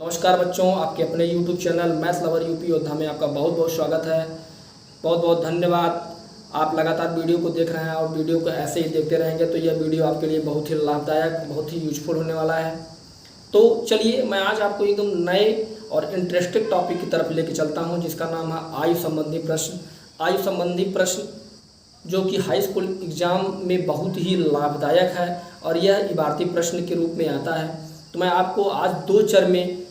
नमस्कार बच्चों, आपके अपने YouTube channel maths lover UP योद्धा में आपका बहुत बहुत स्वागत है। बहुत बहुत धन्यवाद। आप लगातार वीडियो को देख रहे हैं और वीडियो को ऐसे ही देखते रहेंगे तो यह वीडियो आपके लिए बहुत ही लाभदायक, बहुत ही यूजफुल होने वाला है। तो चलिए मैं आज आपको एकदम नए और इंटरेस्टिंग टॉपिक की तरफ लेके चलता हूँ, जिसका नाम है आयु संबंधी प्रश्न। आयु संबंधी प्रश्न जो कि हाई स्कूल एग्ज़ाम में बहुत ही लाभदायक है और यह इबारती प्रश्न के रूप में आता है। तो मैं आपको आज 2 चर में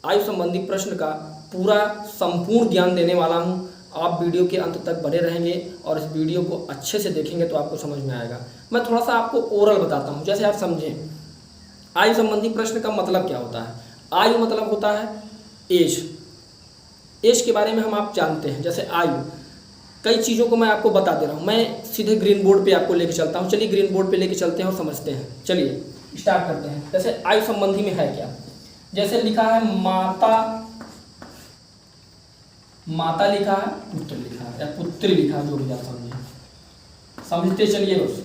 आयु संबंधी प्रश्न का पूरा संपूर्ण ज्ञान देने वाला हूं। आप वीडियो के अंत तक बने रहेंगे और इस वीडियो को अच्छे से देखेंगे तो आपको समझ में आएगा। मैं थोड़ा सा आपको ओरल बताता हूं, जैसे आप समझें आयु संबंधी प्रश्न का मतलब क्या होता है। आयु मतलब होता है एज। एज के बारे में हम आप जानते हैं। जैसे आयु, कई चीज़ों को मैं आपको बता दे रहा हूँ। मैं सीधे ग्रीन बोर्ड पे आपको लेके चलता हूँ। चलिए ग्रीन बोर्ड पे लेके चलते हैं और समझते हैं। चलिए स्टार्ट करते हैं। जैसे आयु संबंधी में है क्या, जैसे लिखा है माता, माता लिखा है, पुत्र लिखा है या पुत्री लिखा है, जो भी आप समझते चलिए। बस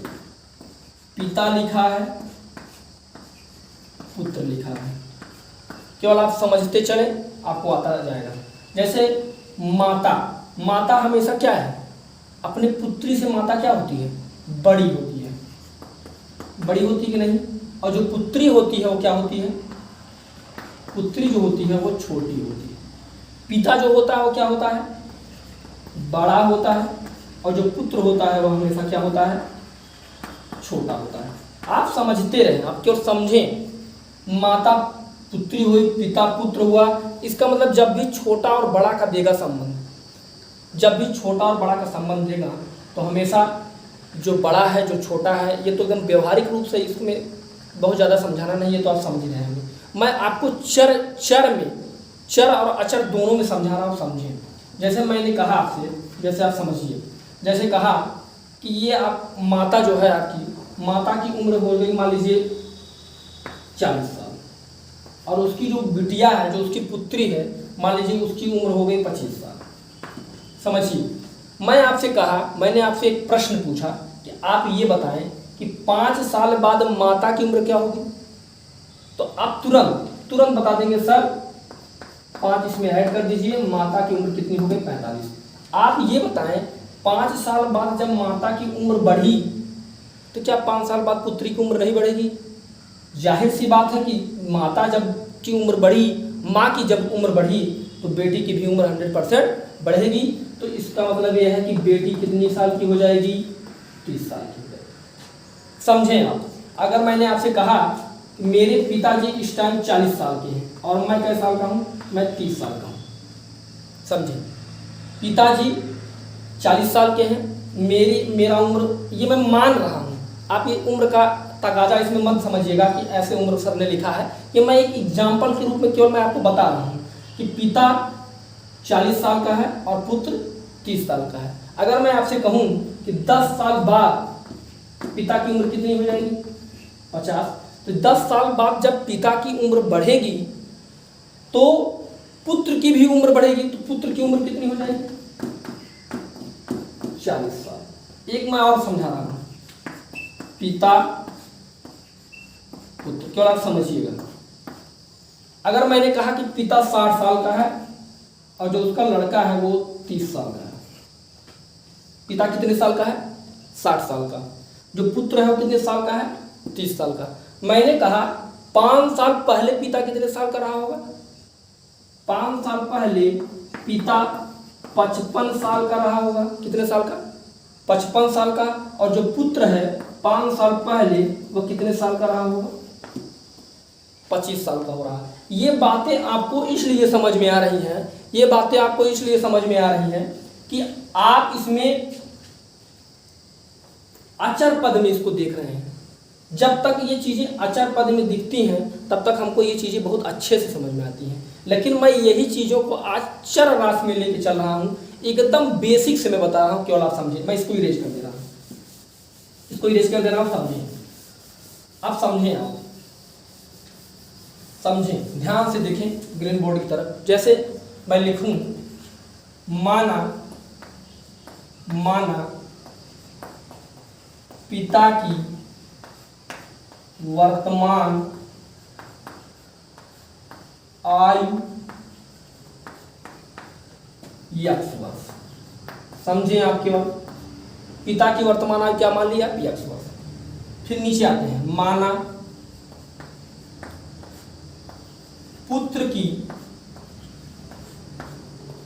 पिता लिखा है, पुत्र लिखा है, केवल आप समझते चले, आपको आता जाएगा। जैसे माता, माता हमेशा क्या है, अपने पुत्री से माता क्या होती है, बड़ी होती है। बड़ी होती कि नहीं। और जो पुत्री होती है वो क्या होती है, पुत्री जो होती है वो छोटी होती है। पिता जो होता है वो क्या होता है, बड़ा होता है। और जो पुत्र होता है वो हमेशा क्या होता है, छोटा होता है। आप समझते रहें, आप क्यों समझें। माता पुत्री हुई, पिता पुत्र हुआ, इसका मतलब जब भी छोटा और बड़ा का देगा संबंध, जब भी छोटा और बड़ा का संबंध देगा तो हमेशा जो बड़ा है जो छोटा है, ये तो एकदम व्यवहारिक रूप से, इसमें बहुत ज़्यादा समझाना नहीं है, तो आप समझ रहे होंगे। मैं आपको चर और अचर दोनों में समझा रहा हूँ, समझें। जैसे मैंने कहा आपसे, जैसे आप समझिए, जैसे कहा कि ये आप माता जो है, आपकी माता की उम्र हो गई मान लीजिए 40 साल, और उसकी जो बिटिया है, जो उसकी पुत्री है, मान लीजिए उसकी उम्र हो गई 25 साल। समझिए, मैं आपसे कहा, मैंने आपसे एक प्रश्न पूछा कि आप ये बताएं कि 5 साल बाद माता की उम्र क्या होगी। तो आप तुरंत बता देंगे सर 5 इसमें ऐड कर दीजिए, माता की उम्र कितनी हो गई, 45। आप ये बताएं 5 साल बाद जब माता की उम्र बढ़ी तो क्या 5 साल बाद पुत्री की उम्र नहीं बढ़ेगी। जाहिर सी बात है कि माता जब की उम्र बढ़ी, माँ की जब उम्र बढ़ी तो बेटी की भी उम्र 100% बढ़ेगी। तो इसका मतलब यह है कि बेटी कितनी साल की हो जाएगी, 30 साल की हो जाएगी। समझें आप। अगर मैंने आपसे कहा मेरे पिताजी इस टाइम 40 साल के हैं और मैं कितने साल का हूँ, मैं 30 साल का हूँ। समझे, पिताजी 40 साल के हैं, मेरा उम्र, ये मैं मान रहा हूँ। आप ये उम्र का तकाजा इसमें मत समझिएगा कि ऐसे उम्र सर ने लिखा है। कि मैं एक एग्जाम्पल के रूप में केवल मैं आपको बता रहा हूँ कि पिता 40 साल का है और पुत्र 30 साल का है। अगर मैं आपसे कहूँ कि 10 साल बाद पिता की उम्र कितनी हो जाएगी, 50, तो 10 साल बाद जब पिता की उम्र बढ़ेगी तो पुत्र की भी उम्र बढ़ेगी। तो पुत्र की उम्र कितनी हो जाएगी, 40 साल। एक मैं और समझा रहा हूं, पिता पुत्र, क्यों आप समझिएगा। अगर मैंने कहा कि पिता 60 साल का है और जो उसका लड़का है वो 30 साल का है, पिता कितने साल का है, 60 साल का, जो पुत्र है वो कितने साल का है, 30 साल का। मैंने कहा 5 साल पहले पिता कितने साल का रहा होगा, 5 साल पहले पिता 55 साल का रहा होगा। कितने साल का, 55 साल का। और जो पुत्र है 5 साल पहले वो कितने साल का रहा होगा, 25 साल का हो रहा है। ये बातें आपको इसलिए समझ में आ रही हैं, ये बातें आपको इसलिए समझ में आ रही हैं कि आप इसमें अचर पद में इसको देख रहे हैं। जब तक ये चीज़ें अचर पद में दिखती हैं तब तक हमको ये चीज़ें बहुत अच्छे से समझ में आती हैं। लेकिन मैं यही चीज़ों को आज चर राशि में लेके चल रहा हूँ, एकदम बेसिक से मैं बता रहा हूँ, केवल आप समझिए। मैं इसको इरेज कर दे रहा हूँ, इसको इरेज कर दे रहा हूँ, समझें आप, समझें आप, समझें, ध्यान से देखें ग्रीन बोर्ड की तरफ। जैसे मैं लिखूं माना पिता की वर्तमान आयु यक्स वर्ष। समझे आपकी बात? पिता की वर्तमान आयु क्या मान लिया? यक्स वर्ष। फिर नीचे आते हैं, माना पुत्र की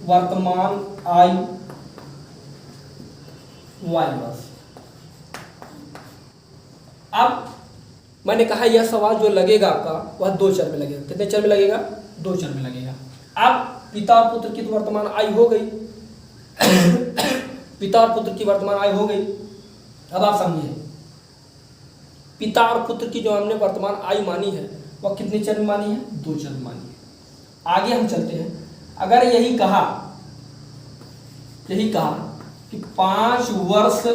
वर्तमान आयु वाई वर्ष। अब मैंने कहा यह सवाल जो लगेगा आपका वह 2 चर में लगेगा। कितने चर में लगेगा? 2 चर में लगेगा। अब पिता और पुत्र की तो वर्तमान आयु हो गई पिता और पुत्र की वर्तमान आयु हो गई। अब आप समझिए, पिता और पुत्र की जो हमने वर्तमान आयु मानी है वह कितने चर में मानी है? 2 चर में मानी है। आगे हम चलते हैं। अगर यही कहा कि 5 वर्ष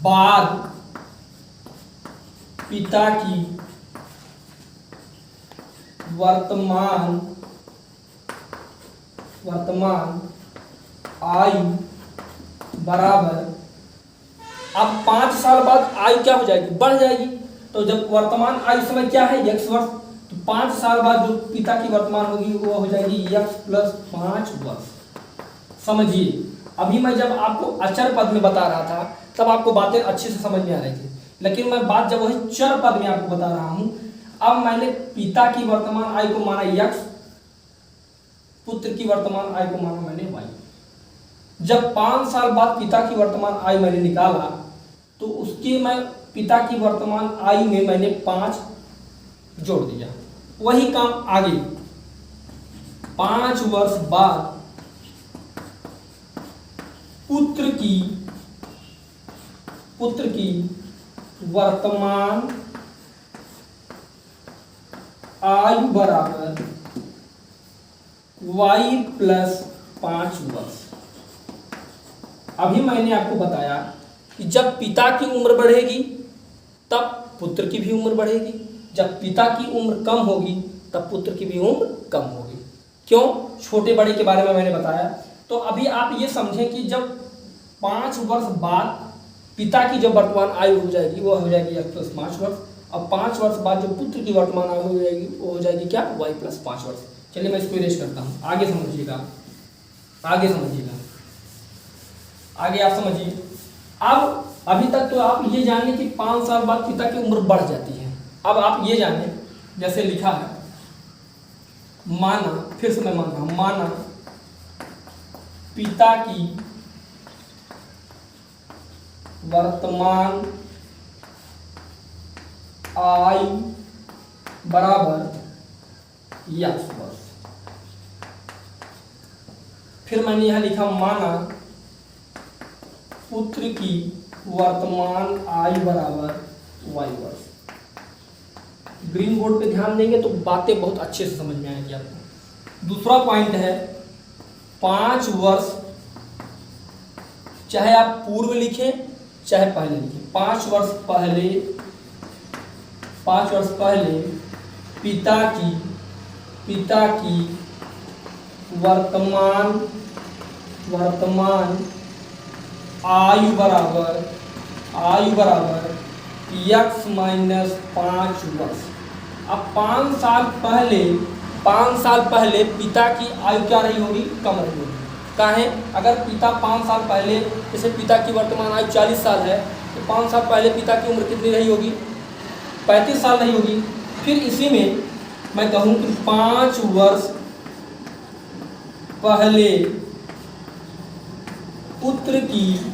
बाद पिता की वर्तमान आयु बराबर, अब 5 साल बाद आयु क्या हो जाएगी? बढ़ जाएगी। तो जब वर्तमान आयु समय क्या है? x वर्ष, तो 5 साल बाद जो पिता की वर्तमान होगी वो हो जाएगी x प्लस 5 वर्ष। समझिए, अभी मैं जब आपको अचर पद में बता रहा था तब आपको बातें अच्छे से समझ में आ रही थी, लेकिन मैं बात जब वही चर पद में आपको बता रहा हूं, अब मैंने पिता की वर्तमान आयु को माना x, पुत्र की वर्तमान आयु को माना मैंने y। जब 5 साल बाद पिता की वर्तमान आयु मैंने निकाला तो उसके मैं पिता की वर्तमान आयु में मैंने 5 जोड़ दिया। वही काम आगे 5 वर्ष बाद पुत्र की वर्तमान आयु बराबर y प्लस 5 वर्ष। अभी मैंने आपको बताया कि जब पिता की उम्र बढ़ेगी तब पुत्र की भी उम्र बढ़ेगी, जब पिता की उम्र कम होगी तब पुत्र की भी उम्र कम होगी। क्यों? छोटे बड़े के बारे में मैंने बताया। तो अभी आप ये समझें कि जब 5 वर्ष बाद पिता की जो वर्तमान आयु हो जाएगी वो हो जाएगी x प्लस 5 वर्ष, और 5 वर्ष बाद जो पुत्र की वर्तमान आयु हो जाएगी वो हो जाएगी क्या? y प्लस 5 वर्ष। चलिए मैं इसको इरेज करता हूँ, आगे समझिएगा, आगे आप समझिए। अब अभी तक तो आप ये जाने कि 5 साल बाद पिता की उम्र बढ़ जाती है। अब आप ये जाने, जैसे लिखा है, माना, फिर से मैं मान रहा हूं, माना पिता की वर्तमान आयु बराबर x वर्ष। फिर मैंने यहां लिखा, माना पुत्र की वर्तमान आयु बराबर y वर्ष। ग्रीन बोर्ड पे ध्यान देंगे तो बातें बहुत अच्छे से समझ में आएंगी आपको। दूसरा पॉइंट है 5 वर्ष, चाहे आप पूर्व लिखें चाहे पहले लिखें, 5 वर्ष पहले पिता की वर्तमान आयु बराबर x माइनस 5 वर्ष। अब 5 साल पहले पिता की आयु क्या रही होगी? कम रही होगी। काहे? अगर पिता 5 साल पहले, जैसे पिता की वर्तमान आयु 40 साल है तो 5 साल पहले पिता की उम्र कितनी रही होगी? 35 साल रही होगी। फिर इसी में मैं कहूँ कि 5 वर्ष पहले पुत्र की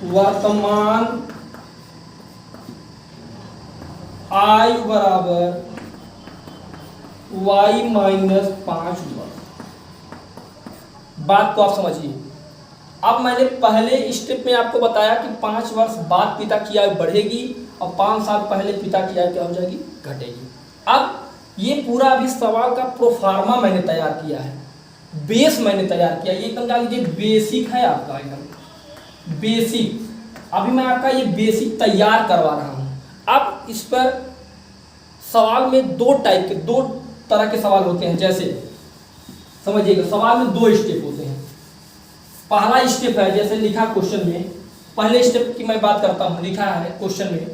वर्तमान आयु बराबर y माइनस 5 वर्ष। बात को आप समझिए। अब मैंने पहले स्टेप में आपको बताया कि 5 वर्ष बाद पिता की आयु बढ़ेगी और 5 साल पहले पिता की आयु क्या हो जाएगी? घटेगी। अब ये पूरा अभी सवाल का प्रोफार्मा मैंने तैयार किया है, बेस मैंने तैयार किया। ये एकदम जान लीजिए बेसिक है आपका, एकदम बेसिक। अभी मैं आपका ये बेसिक तैयार करवा रहा हूँ। अब इस पर सवाल में 2 तरह के सवाल होते हैं। जैसे समझिएगा, सवाल में 2 स्टेप होते हैं। पहला स्टेप है, जैसे लिखा क्वेश्चन में, पहले स्टेप की मैं बात करता हूँ। लिखा है क्वेश्चन में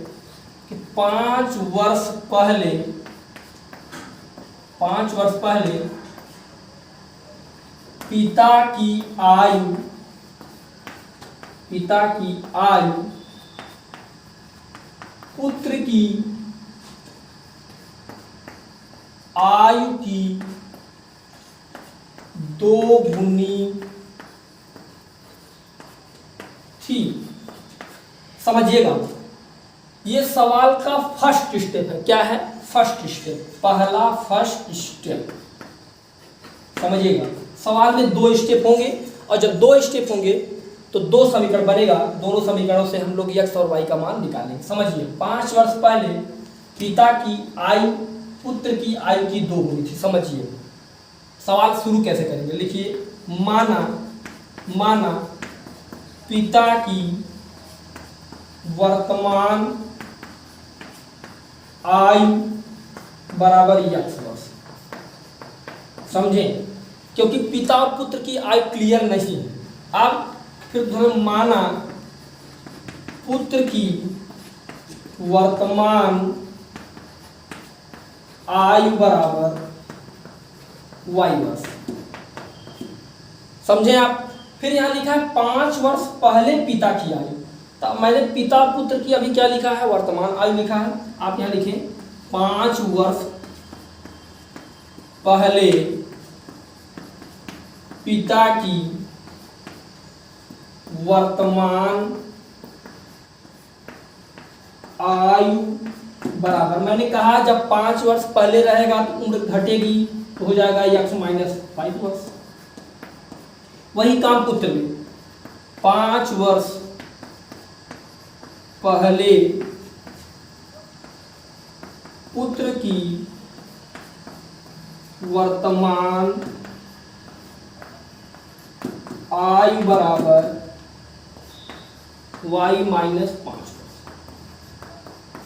कि 5 वर्ष पहले 5 वर्ष पहले पिता की आयु पुत्र की आयु की 2 गुनी थी। समझिएगा, ये सवाल का फर्स्ट स्टेप है। क्या है? फर्स्ट स्टेप, पहला फर्स्ट स्टेप। समझिएगा, सवाल में 2 स्टेप होंगे और जब 2 स्टेप होंगे तो 2 समीकरण बनेगा। दोनों समीकरणों से हम लोग x और y का मान निकालेंगे। समझिए, 5 वर्ष पहले पिता की आयु पुत्र की आयु की 2 गुनी थी। समझिए सवाल शुरू कैसे करेंगे। लिखिए, माना पिता की वर्तमान आयु बराबर x वर्ष। समझें, क्योंकि पिता और पुत्र की आयु क्लियर नहीं है। अब फिर माना पुत्र की वर्तमान आयु बराबर y वर्ष। समझे आप? फिर यहां लिखा है 5 वर्ष पहले पिता की आयु। तो मैंने पिता और पुत्र की अभी क्या लिखा है? वर्तमान आयु लिखा है। आप यहां लिखें 5 वर्ष पहले पिता की वर्तमान आयु बराबर, मैंने कहा जब 5 वर्ष पहले रहेगा तो उम्र घटेगी तो हो जाएगा x माइनस 5 वर्ष। वही काम पुत्र में, 5 वर्ष पहले पुत्र की वर्तमान आयु बराबर y माइनस 5।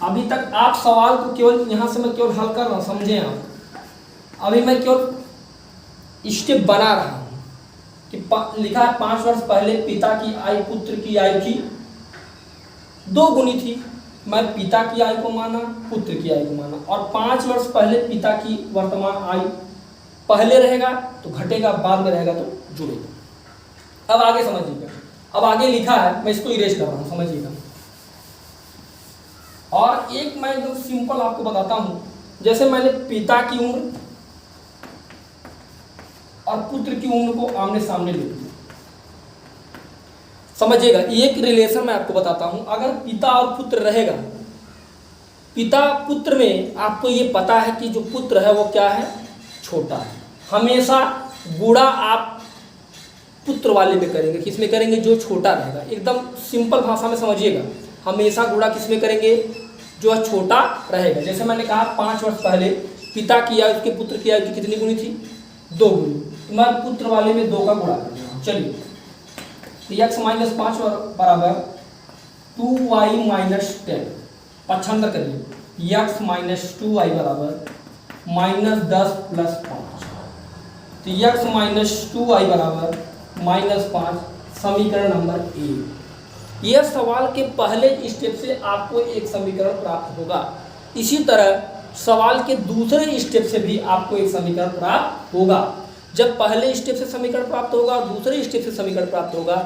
अभी तक आप सवाल को केवल यहां से मैं केवल हल कर रहा हूं। समझे आप? अभी मैं केवल स्टेप बना रहा हूं कि लिखा है 5 वर्ष पहले पिता की आयु पुत्र की आयु की 2 गुनी थी। मैं पिता की आयु को माना, पुत्र की आयु को माना, और 5 वर्ष पहले पिता की वर्तमान आयु पहले रहेगा तो घटेगा, बाद में रहेगा तो जुड़ेगा। अब आगे समझिएगा। अब आगे लिखा है, मैं इसको इरेज कर रहा हूं। समझिएगा, और एक मैं एकदम सिंपल आपको बताता हूं। जैसे मैंने पिता की उम्र और पुत्र की उम्र को आमने सामने ले लिया। समझिएगा, एक रिलेशन मैं आपको बताता हूं। अगर पिता और पुत्र रहेगा, पिता पुत्र में आपको ये पता है कि जो पुत्र है वो क्या है? छोटा है। हमेशा गुणा आप पुत्र वाले में करेंगे। किस में करेंगे? जो छोटा रहेगा। एकदम सिंपल भाषा में समझिएगा, हमेशा गुणा किस में करेंगे? जो छोटा रहेगा। जैसे मैंने कहा 5 वर्ष पहले पिता की आयु उसके पुत्र की आयु की कितनी गुनी थी? 2 गुनी। तो मैं पुत्र वाले में 2 का गुणा कर रहा हूँ। चलिए, तो x माइनस 5 बराबर 2y माइनस 10। पक्षांतर करिए, x माइनस 2y बराबर माइनस 10 प्लस 5। तो x माइनस 2y बराबर माइनस 5, समीकरण नंबर 1। यह सवाल के पहले स्टेप से आपको एक समीकरण प्राप्त होगा। इसी तरह सवाल के दूसरे स्टेप से भी आपको एक समीकरण प्राप्त होगा। जब पहले स्टेप से समीकरण प्राप्त होगा और दूसरे स्टेप से समीकरण प्राप्त होगा,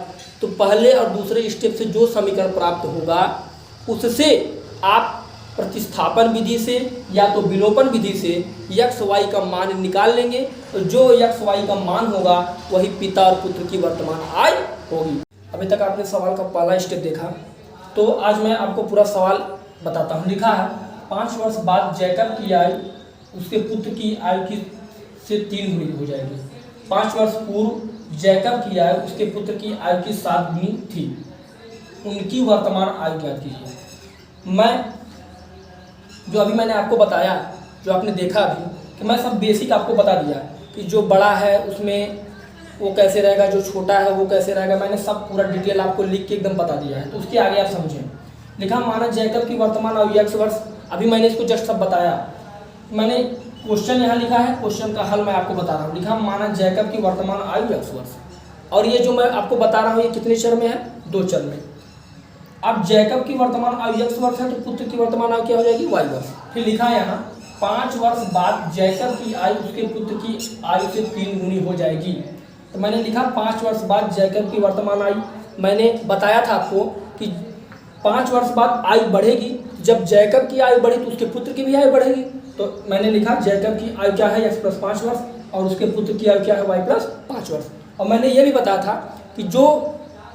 तो पहले और दूसरे स्टेप से जो समीकरण प्राप्त होगा उससे आप प्रतिस्थापन विधि से या तो विलोपन विधि से x y का मान निकाल लेंगे। तो जो x y का मान होगा वही पिता और पुत्र की वर्तमान आयु होगी। अभी तक आपने सवाल का पहला स्टेप देखा, तो आज मैं आपको पूरा सवाल बताता हूँ। लिखा है 5 वर्ष बाद जैकब की आयु उसके पुत्र की आयु की से 3 गुनी हो जाएगी। 5 वर्ष पूर्व जैकब की आयु उसके पुत्र की आयु की 7 गुनी थी। उनकी वर्तमान आयु ज्ञात कीजिए। मैं जो अभी मैंने आपको बताया, जो आपने देखा अभी, कि मैं सब बेसिक आपको बता दिया कि जो बड़ा है उसमें वो कैसे रहेगा, जो छोटा है वो कैसे रहेगा। मैंने सब पूरा डिटेल आपको लिख के एकदम बता दिया है। तो उसके आगे आप समझें। लिखा माना जैकब की वर्तमान आयु x वर्ष। अभी मैंने इसको जस्ट सब बताया। मैंने क्वेश्चन यहाँ लिखा है, क्वेश्चन का हल मैं आपको बता रहा हूँ। लिखा माना जैकब की वर्तमान आयु x वर्ष, और ये जो मैं आपको बता रहा हूँ ये कितने चर में है? 2 चर में। अब जैकब की वर्तमान आयु x वर्ष है तो पुत्र की वर्तमान आयु क्या हो जाएगी? y वर्ष। फिर लिखा है यहाँ 5 वर्ष बाद जैकब की आयु उसके पुत्र की आयु से 3 गुनी हो जाएगी। तो मैंने लिखा 5 वर्ष बाद जैकब की वर्तमान आयु, मैंने बताया था आपको कि 5 वर्ष बाद आयु बढ़ेगी, जब जैकब की आयु बढ़ी तो उसके पुत्र की भी आयु बढ़ेगी। तो मैंने लिखा जैकब की आयु क्या है, x + 5 वर्ष, और उसके पुत्र की आयु क्या है, y + 5 वर्ष। और मैंने ये भी बताया था कि जो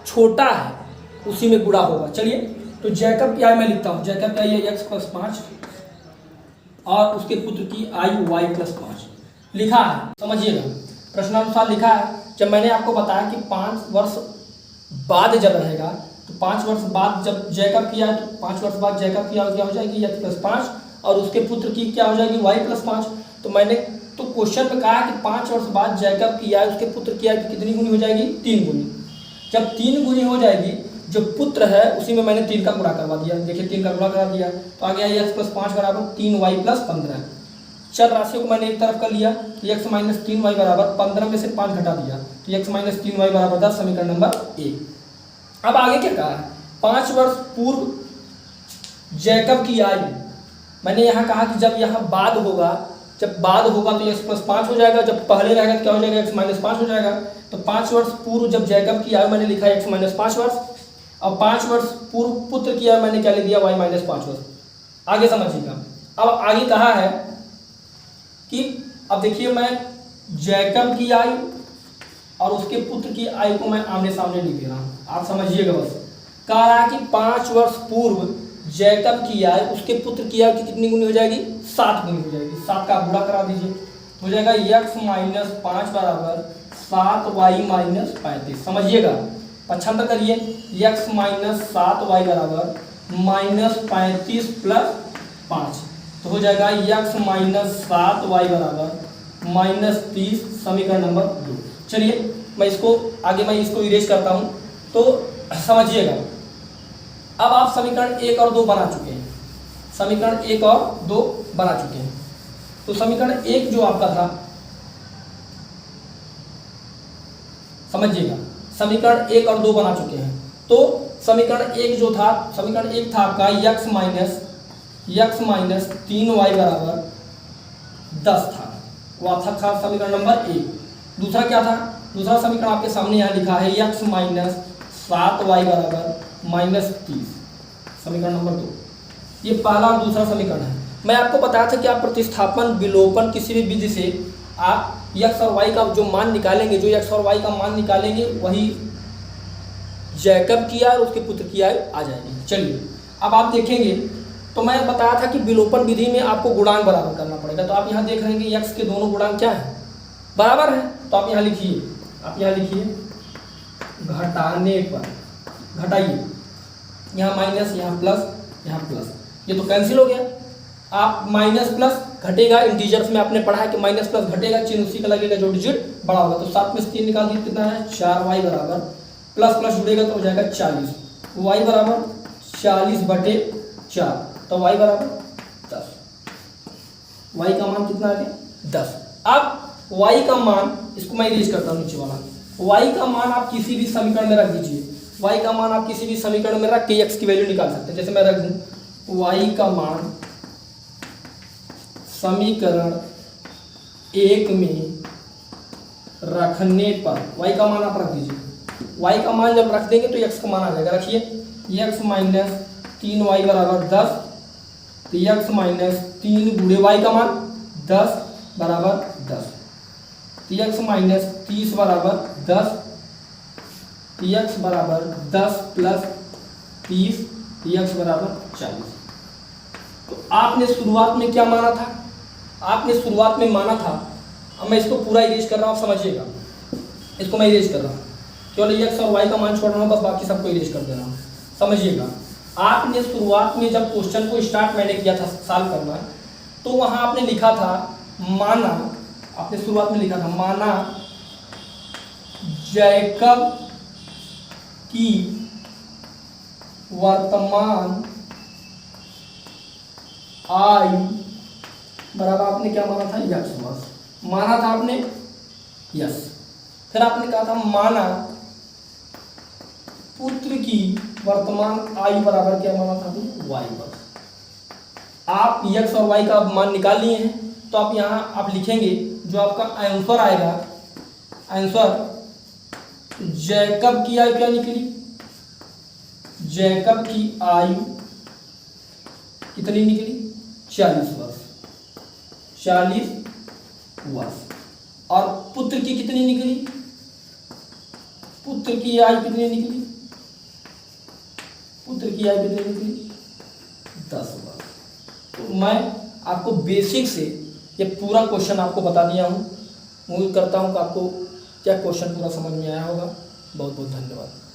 छोटा है उसी में गुणा होगा। चलिए, तो जैकब की आयु मैं लिखता हूँ, जैकब की आयु x + 5 और उसके पुत्र की आयु y + 5 लिखा है। समझिएगा, प्रश्नानुसार लिखा है। जब मैंने आपको बताया कि 5 वर्ष बाद जब रहेगा, तो 5 वर्ष बाद जब जैकब की आयु, तो 5 वर्ष बाद जैकब की आयु क्या हो जाएगी, x + 5 और उसके पुत्र की क्या हो जाएगी, y + 5। तो मैंने तो क्वेश्चन में कहा कि 5 वर्ष बाद जैकब की आयु उसके पुत्र की आयु कितनी गुनी हो जाएगी, 3 गुनी। जब 3 गुनी हो जाएगी, जो पुत्र है उसी में मैंने 3 का गुणा करवा दिया। देखिए 3 का गुणा करा दिया तो आ गया x + 5 बराबर 3y + 15। चर राशियों को मैंने एक तरफ कर लिया, तो x - 3y बराबर 15 में से 5 घटा दिया, तो x - 3y बराबर 10, समीकरण नंबर 1। अब आगे क्या कहा है, 5 वर्ष पूर्व जैकब की आयु, मैंने यहाँ कहा कि जब यहाँ बाद होगा, जब बाद होगा तो x + 5 हो जाएगा, जब पहले रहेगा तो क्या हो जाएगा, x - 5 हो जाएगा। तो 5 वर्ष पूर्व जब जैकब की आयु मैंने लिखा x - 5 वर्ष, और 5 वर्ष पूर्व पुत्र की आयु मैंने क्या लिख दिया, y - 5 वर्ष। आगे समझिएगा, अब आगे कहा है कि अब देखिए मैं जैकब की आयु और उसके पुत्र की आयु को मैं आमने सामने लिख दे रहा हूँ, आप समझिएगा बस। कह रहा है कि 5 वर्ष पूर्व जैकब की आयु उसके पुत्र की आयु की कितनी गुनी हो जाएगी, 7 गुनी हो जाएगी। 7 का गुणा करा दीजिए, हो जाएगा x - 5 बराबर 7y - 35। समझिएगा, पक्षांतर करिए, x - 7y बराबर -35 + 5, तो हो जाएगा x - 7y बराबर -30, समीकरण नंबर 2। चलिए मैं इसको इरेज करता हूँ, तो समझिएगा। अब आप समीकरण 1 और 2 बना चुके हैं, समीकरण 1 और 2 बना चुके हैं। तो समीकरण 1 जो आपका था, समझिएगा, समीकरण 1 और 2 बना चुके हैं। तो समीकरण 1 जो था, समीकरण 1 था आपका x - 3y बराबर 10 था, वो था समीकरण नंबर 1। दूसरा क्या था, दूसरा समीकरण आपके सामने यहाँ लिखा है x - 7y बराबर -30, समीकरण नंबर 2। ये पहला और दूसरा समीकरण है। मैं आपको बताया था कि आप प्रतिस्थापन, विलोपन, किसी भी विधि से आप x और y का जो मान निकालेंगे, जो x और y का मान निकालेंगे, वही जैकब की आयु और उसके पुत्र की आयु आ जाएगी। चलिए अब आप देखेंगे, तो मैं बताया था कि विलोपन विधि में आपको गुणांक बराबर करना पड़ेगा। तो आप यहाँ देख रहे हैं कि x के दोनों गुणांक क्या है, बराबर है। तो आप यहाँ लिखिए, आप यहाँ लिखिए, घटाने पर घटाइए, यहाँ माइनस, यहाँ प्लस, यहाँ प्लस, ये तो कैंसिल हो गया। आप माइनस प्लस घटेगा, इंटीजर्स में आपने पढ़ा है कि माइनस प्लस घटेगा, चिन्ह उसी का लगेगा जो डिजिट बड़ा होगा। तो 7 में से 3 निकाल दिए, कितना है, 4y बराबर, प्लस प्लस जुड़ेगा तो हो जाएगा 40, y बराबर 40/4, तो y बराबर 10, y का मान कितना आ गया, 10। अब y का मान, इसको मैं इरेज करता हूँ नीचे वाला, y का मान आप किसी भी समीकरण में रख दीजिए, y का मान आप किसी भी समीकरण में रख के x की वैल्यू निकाल सकते हैं। जैसे मैं रख दूँ y का मान समीकरण 1 में रखने पर, y का मान आप रख दीजिए, y का मान जब रख देंगे तो x का मान आ जाएगा। रखिए, x - 3y बराबर 10, तो x - 3 गुणे y का मान 10 बराबर 10, तो x - 30 बराबर 10, तो x बराबर 10 + 30, तो x बराबर 40। तो आपने शुरुआत में क्या माना था, आपने शुरुआत में माना था, अब मैं इसको पूरा इरेज कर रहा हूँ, समझिएगा, इसको मैं इरेज कर रहा हूँ, केवल x और y का मान छोड़ रहा हूँ, बस बाकी सबको इरेज कर दे रहा हूँ। समझिएगा, आपने शुरुआत में जब क्वेश्चन को स्टार्ट मैंने किया था सॉल्व करना, तो वहाँ आपने लिखा था माना, आपने शुरुआत में लिखा था माना जैकब की वर्तमान आयु बराबर, आपने क्या माना था, यक्स वर्ष माना था आपने, यस। फिर आपने कहा था माना पुत्र की वर्तमान आयु बराबर क्या माना था, वाई वर्ष। आप यक्स और वाई का मान निकाल लिए हैं, तो आप यहाँ आप लिखेंगे जो आपका आंसर आएगा, आंसर जैकब की आयु क्या निकली, जैकब की आयु कितनी निकली, 40 वर्ष, 40 वर्ष। और पुत्र की कितनी निकली, पुत्र की आयु कितनी निकली, पुत्र की आयु कितनी निकली, 10 वर्ष। तो मैं आपको बेसिक से ये पूरा क्वेश्चन आपको बता दिया हूँ। उम्मीद करता हूँ कि आपको क्या क्वेश्चन पूरा समझ में आया होगा। बहुत बहुत धन्यवाद।